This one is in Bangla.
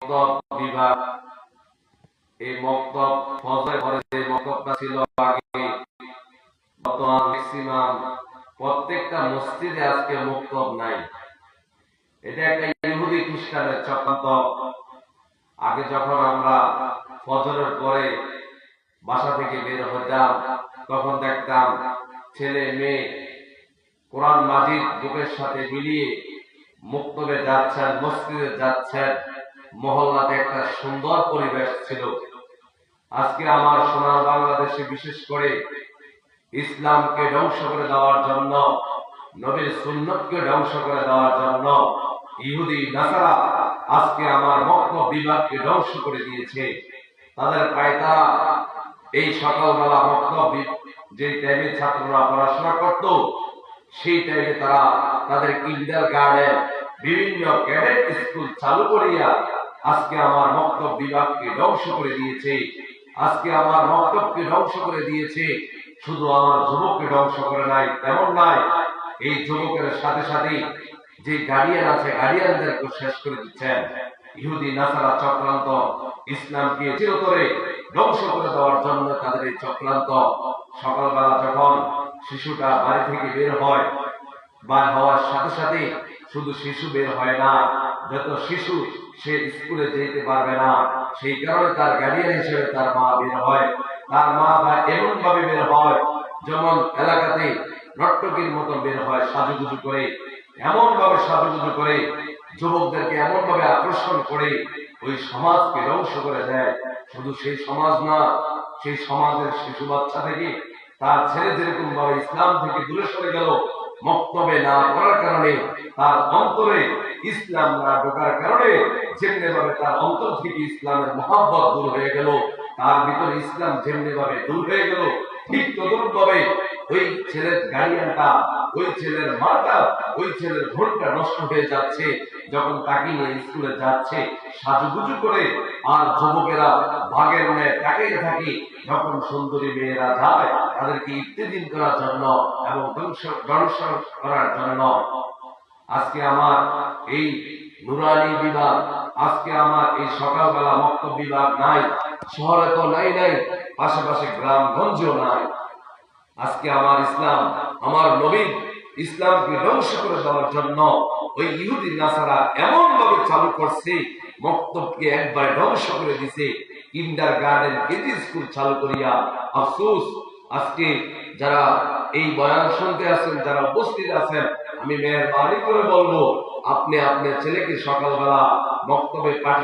মক্তব বিভাগ, এই মক্তব ফজর পরে যে মক্তবটা ছিল আগে, বর্তমান ম্যাক্সিমাম প্রত্যেকটা মসজিদে আজকে মক্তব নাই। এটা একটা ইহুদি খ্রিস্টানের চক্রান্ত। আগে যখন আমরা ফজরের পরে বাসা থেকে বের হতাম, তখন দেখতাম ছেলে মেয়ে কোরআন মাজিদ বুকের সাথে মিলিয়ে মক্তবে যাচ্ছেন, মসজিদে যাচ্ছেন। মহল্লাতে একটা সুন্দর পরিবেশ ছিল। আজকে আমার সোনার বাংলাদেশে বিশেষ করে ইসলামকে ধ্বংস করে দেওয়ার জন্য, নবীর সুন্নতকে ধ্বংস করে দেওয়ার জন্য ইহুদি নাসারা আজকে আমার মক্তব বিভাগকে ধ্বংস করে দিয়েছে। তাদের পায়তা এই সকালবেলা মক্তব যে টাইমে ছাত্ররা পড়াশোনা করত, সেই টাইমে তারা তাদের কিন্ডার গার্ডেন, বিভিন্ন ক্যাডেট স্কুল চালু করিয়া আজকে আমার মক্তব বিভাগকে ধ্বংস করে দিয়েছে। আজকে আমার মক্তবকে ধ্বংস করে দিয়েছে। শুধু আমার যুবককে ধ্বংস করে নাই তেমন নাই, এই যুবকের সাথে সাথে যে গার্ডিয়ান আছে, গার্ডিয়ানদেরকে শেষ করে দিচ্ছেন। ইহুদি নাসারা চক্রান্ত ইসলামকে চিরতরে ধ্বংস করে দেওয়ার জন্য তাদের এই চক্রান্ত। সকালবেলা যখন শিশুটা বাড়ি থেকে বের হয়, বার হওয়ার সাথে সাথে শুধু শিশু বের হয় না, যত শিশু সে স্কুলে যেতে পারবে না, সেই কারণে তার গার্ডিয়ান হিসেবে তার মা বের হয়। তার মা বা এমন ভাবে বের হয় যেমন এলাকাতে নর্তকীর মতো বের হয়, সাজুগুজু করে, এমন ভাবে সাজুগুজু করে যুবকদেরকে এমন ভাবে আকর্ষণ করে ওই সমাজকে ধ্বংস করে দেয়। শুধু সেই সমাজ না, সেই সমাজের শিশু বাচ্চা থেকে তার ছেলে যেরকম ভাবে ইসলাম থেকে দূরে সরে গেল, মক্তবে না পড়ার কারণে, তার অন্তরে ইসলাম না ঢোকার কারণে যেমনি ভাবে তার অন্তর থেকে ইসলামের মহব্বত দূর হয়ে গেল, তার ভিতরে ইসলাম যেমনি ভাবে দূর হয়ে গেল, ঠিক তদরূপ ভাবে ওই ছেলের গার্ডিয়ানটা, ওই ছেলের মাটা, ওই ছেলের ঘরটা নষ্ট হয়ে যাচ্ছে যখন তাকে নিয়ে স্কুলে যাচ্ছে সাজুগুজু করে। আর যুবকেরা ভাগের ন্যায় তাকিয়ে থাকে যখন সুন্দরী মেয়েরা যায় তাদেরকে ইত্তেদিন করার জন্য এবং ধ্বংস করার জন্য। আজকে আমার এই নুরানি বিভাগ, আজকে আমার এই সকালবেলা মক্তব বিভাগ নাই। শহরে তো নাই, পাশাপাশি গ্রামগঞ্জেও নাই। আজকে আমার ইসলাম, আমার নবী ইসলামকে ধ্বংস করে দেওয়ার জন্য ওই ইহুদি নাসারা এমন ভাবে চালু করছে, মক্তবকে একবারে ধ্বংস করে দিছে। কিন্ডার গার্ডেন, কেজি স্কুল চালু করিয়া আফসোস, আজকে যারা এই বয়ান শুনতে আছেন, যারা উপস্থিত আছেন, আমি মেহরবানি করে বলবো আপনি আপনার ছেলেকে সকালবেলা মক্তবে পাঠিয়ে